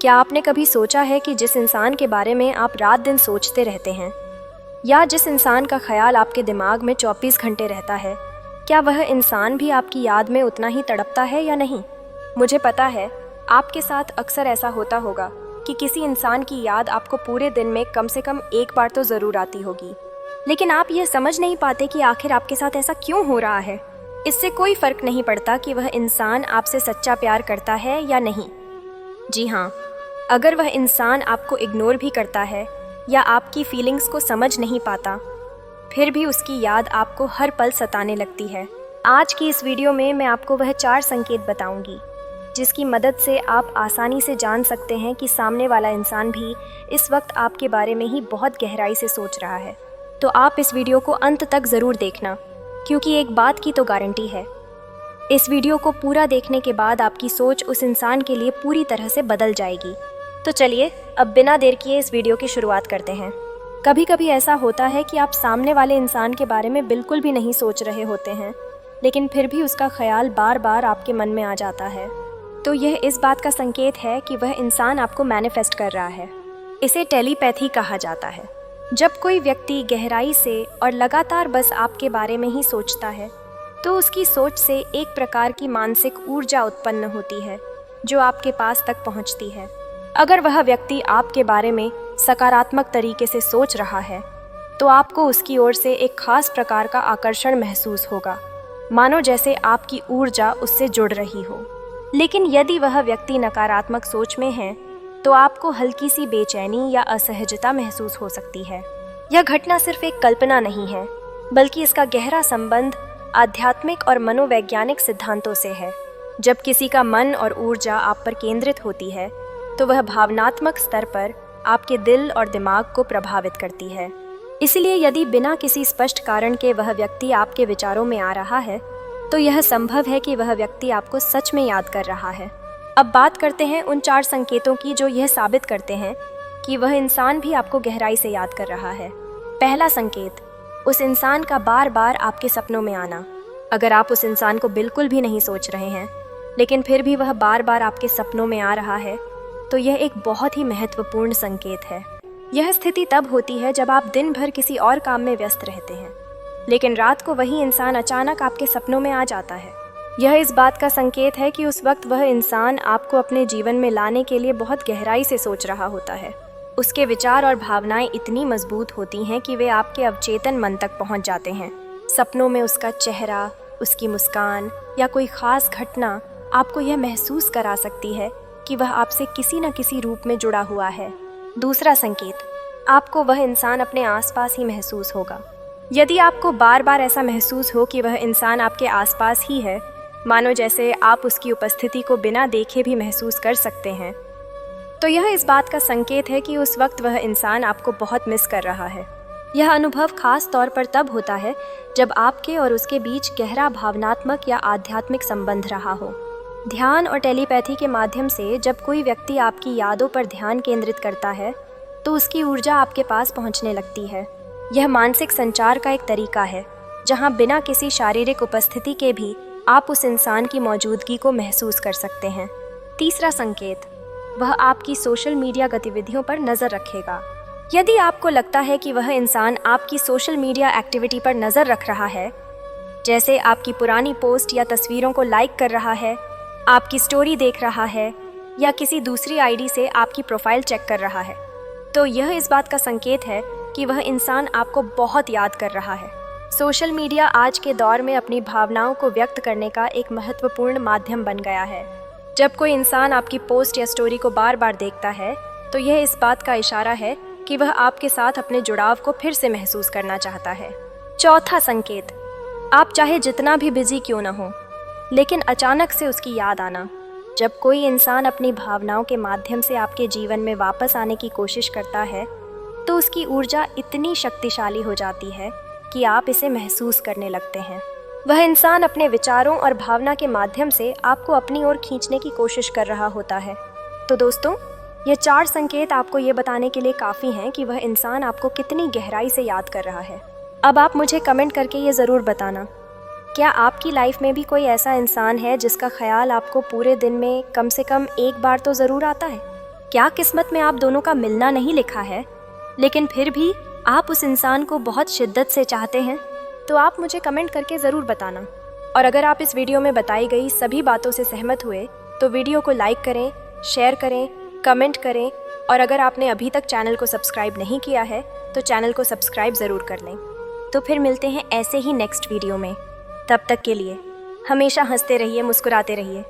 क्या आपने कभी सोचा है कि जिस इंसान के बारे में आप रात दिन सोचते रहते हैं या जिस इंसान का ख्याल आपके दिमाग में 24 घंटे रहता है, क्या वह इंसान भी आपकी याद में उतना ही तड़पता है या नहीं? मुझे पता है आपके साथ अक्सर ऐसा होता होगा कि किसी इंसान की याद आपको पूरे दिन में कम से कम एक बार तो ज़रूर आती होगी, लेकिन आप यह समझ नहीं पाते कि आखिर आपके साथ ऐसा क्यों हो रहा है। इससे कोई फ़र्क नहीं पड़ता कि वह इंसान आपसे सच्चा प्यार करता है या नहीं। जी हाँ, अगर वह इंसान आपको इग्नोर भी करता है या आपकी फीलिंग्स को समझ नहीं पाता, फिर भी उसकी याद आपको हर पल सताने लगती है। आज की इस वीडियो में मैं आपको वह 4 संकेत बताऊंगी जिसकी मदद से आप आसानी से जान सकते हैं कि सामने वाला इंसान भी इस वक्त आपके बारे में ही बहुत गहराई से सोच रहा है। तो आप इस वीडियो को अंत तक ज़रूर देखना, क्योंकि एक बात की तो गारंटी है, इस वीडियो को पूरा देखने के बाद आपकी सोच उस इंसान के लिए पूरी तरह से बदल जाएगी। तो चलिए अब बिना देर किए इस वीडियो की शुरुआत करते हैं। कभी कभी ऐसा होता है कि आप सामने वाले इंसान के बारे में बिल्कुल भी नहीं सोच रहे होते हैं, लेकिन फिर भी उसका ख्याल बार बार आपके मन में आ जाता है। तो यह इस बात का संकेत है कि वह इंसान आपको मैनिफेस्ट कर रहा है। इसे टेलीपैथी कहा जाता है। जब कोई व्यक्ति गहराई से और लगातार बस आपके बारे में ही सोचता है, तो उसकी सोच से एक प्रकार की मानसिक ऊर्जा उत्पन्न होती है जो आपके पास तक पहुंचती है। अगर वह व्यक्ति आपके बारे में सकारात्मक तरीके से सोच रहा है, तो आपको उसकी ओर से एक खास प्रकार का आकर्षण महसूस होगा, मानो जैसे आपकी ऊर्जा उससे जुड़ रही हो। लेकिन यदि वह व्यक्ति नकारात्मक सोच में है, तो आपको हल्की सी बेचैनी या असहजता महसूस हो सकती है। यह घटना सिर्फ एक कल्पना नहीं है, बल्कि इसका गहरा संबंध आध्यात्मिक और मनोवैज्ञानिक सिद्धांतों से है। जब किसी का मन और ऊर्जा आप पर केंद्रित होती है, तो वह भावनात्मक स्तर पर आपके दिल और दिमाग को प्रभावित करती है। इसलिए यदि बिना किसी स्पष्ट कारण के वह व्यक्ति आपके विचारों में आ रहा है, तो यह संभव है कि वह व्यक्ति आपको सच में याद कर रहा है। अब बात करते हैं उन 4 संकेतों की जो यह साबित करते हैं कि वह इंसान भी आपको गहराई से याद कर रहा है। पहला संकेत, उस इंसान का बार बार आपके सपनों में आना। अगर आप उस इंसान को बिल्कुल भी नहीं सोच रहे हैं, लेकिन फिर भी वह बार बार आपके सपनों में आ रहा है, तो यह एक बहुत ही महत्वपूर्ण संकेत है। यह स्थिति तब होती है जब आप दिन भर किसी और काम में व्यस्त रहते हैं, लेकिन रात को वही इंसान अचानक आपके सपनों में आ जाता है। यह इस बात का संकेत है कि उस वक्त वह इंसान आपको अपने जीवन में लाने के लिए बहुत गहराई से सोच रहा होता है। उसके विचार और भावनाएं इतनी मजबूत होती हैं कि वे आपके अवचेतन मन तक पहुंच जाते हैं। सपनों में उसका चेहरा, उसकी मुस्कान या कोई खास घटना आपको यह महसूस करा सकती है कि वह आपसे किसी न किसी रूप में जुड़ा हुआ है। दूसरा संकेत, आपको वह इंसान अपने आसपास ही महसूस होगा। यदि आपको बार बार ऐसा महसूस हो कि वह इंसान आपके आसपास ही है, मानो जैसे आप उसकी उपस्थिति को बिना देखे भी महसूस कर सकते हैं, तो यह इस बात का संकेत है कि उस वक्त वह इंसान आपको बहुत मिस कर रहा है। यह अनुभव खास तौर पर तब होता है जब आपके और उसके बीच गहरा भावनात्मक या आध्यात्मिक संबंध रहा हो। ध्यान और टेलीपैथी के माध्यम से जब कोई व्यक्ति आपकी यादों पर ध्यान केंद्रित करता है, तो उसकी ऊर्जा आपके पास पहुंचने लगती है। यह मानसिक संचार का एक तरीका है जहां बिना किसी शारीरिक उपस्थिति के भी आप उस इंसान की मौजूदगी को महसूस कर सकते हैं। तीसरा संकेत, वह आपकी सोशल मीडिया गतिविधियों पर नज़र रखेगा। यदि आपको लगता है कि वह इंसान आपकी सोशल मीडिया एक्टिविटी पर नज़र रख रहा है, जैसे आपकी पुरानी पोस्ट या तस्वीरों को लाइक कर रहा है, आपकी स्टोरी देख रहा है या किसी दूसरी आईडी से आपकी प्रोफाइल चेक कर रहा है, तो यह इस बात का संकेत है कि वह इंसान आपको बहुत याद कर रहा है। सोशल मीडिया आज के दौर में अपनी भावनाओं को व्यक्त करने का एक महत्वपूर्ण माध्यम बन गया है। जब कोई इंसान आपकी पोस्ट या स्टोरी को बार बार देखता है, तो यह इस बात का इशारा है कि वह आपके साथ अपने जुड़ाव को फिर से महसूस करना चाहता है। चौथा संकेत, आप चाहे जितना भी बिजी क्यों न हो, लेकिन अचानक से उसकी याद आना। जब कोई इंसान अपनी भावनाओं के माध्यम से आपके जीवन में वापस आने की कोशिश करता है, तो उसकी ऊर्जा इतनी शक्तिशाली हो जाती है कि आप इसे महसूस करने लगते हैं। वह इंसान अपने विचारों और भावना के माध्यम से आपको अपनी ओर खींचने की कोशिश कर रहा होता है। तो दोस्तों, ये 4 संकेत आपको ये बताने के लिए काफ़ी हैं कि वह इंसान आपको कितनी गहराई से याद कर रहा है। अब आप मुझे कमेंट करके ये ज़रूर बताना, क्या आपकी लाइफ में भी कोई ऐसा इंसान है जिसका ख्याल आपको पूरे दिन में कम से कम एक बार तो ज़रूर आता है? क्या किस्मत में आप दोनों का मिलना नहीं लिखा है, लेकिन फिर भी आप उस इंसान को बहुत शिद्दत से चाहते हैं? तो आप मुझे कमेंट करके ज़रूर बताना। और अगर आप इस वीडियो में बताई गई सभी बातों से सहमत हुए तो वीडियो को लाइक करें, शेयर करें, कमेंट करें, और अगर आपने अभी तक चैनल को सब्सक्राइब नहीं किया है तो चैनल को सब्सक्राइब ज़रूर कर लें। तो फिर मिलते हैं ऐसे ही नेक्स्ट वीडियो में। तब तक के लिए हमेशा हंसते रहिए, मुस्कुराते रहिए।